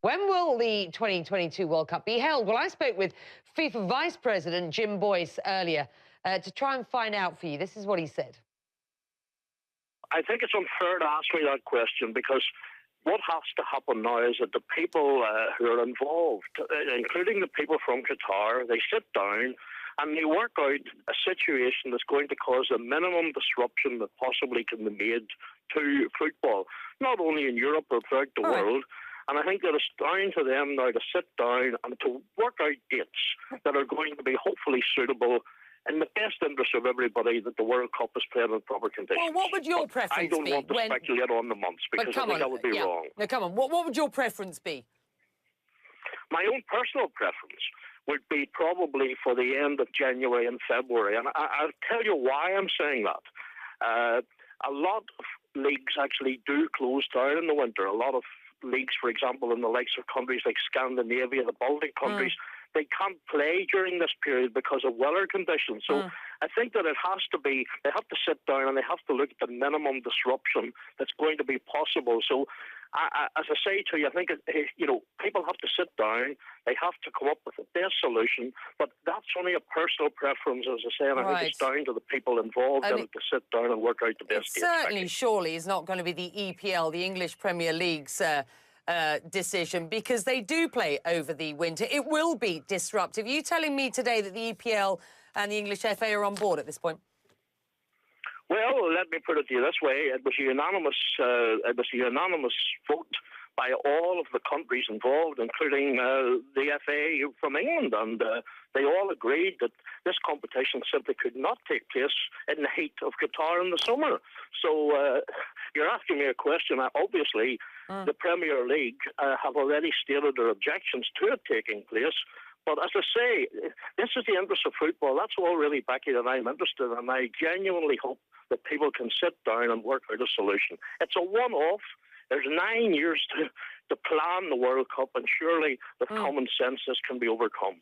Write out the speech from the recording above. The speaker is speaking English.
When will the 2022 World Cup be held? Well, I spoke with FIFA Vice President Jim Boyce earlier to try and find out for you. This is what he said. I think it's unfair to ask me that question because what has to happen now is that the people who are involved, including the people from Qatar, they sit down and they work out a situation that's going to cause the minimum disruption that possibly can be made to football, not only in Europe but throughout the world. And I think that it's down to them now to sit down and to work out dates that are going to be hopefully suitable in the best interest of everybody that the World Cup is played in proper conditions. Well, what would your preference be? I don't want to speculate on the months because I think that would be wrong. No, come on. What would your preference be? My own personal preference would be probably for the end of January and February. And I'll tell you why I'm saying that. A lot of leagues actually do close down in the winter. A lot of leagues, for example, in the likes of countries like Scandinavia, the Baltic countries, they can't play during this period because of weather conditions. So I think that it has to be, they have to sit down and they have to look at the minimum disruption that's going to be possible. So as I say to you, I think, people have to sit down, they have to come up with the best solution, but that's only a personal preference, as I say, and I think it's down to the people involved and to sit down and work out the best dates. Certainly, surely, is not going to be the EPL, the English Premier League's decision, because they do play over the winter. It will be disruptive. Are you telling me today that the EPL and the English FA are on board at this point? Well, let me put it to you this way. It was a unanimous vote by all of the countries involved, including the FA from England, and they all agreed that this competition simply could not take place in the heat of Qatar in the summer. So you're asking me a question. Obviously, the Premier League have already stated their objections to it taking place. But as I say, this is the interest of football. That's all really, Becky, that I'm interested in. And I genuinely hope that people can sit down and work out a solution. It's a one-off. There's 9 years to plan the World Cup, and surely with common sense this can be overcome.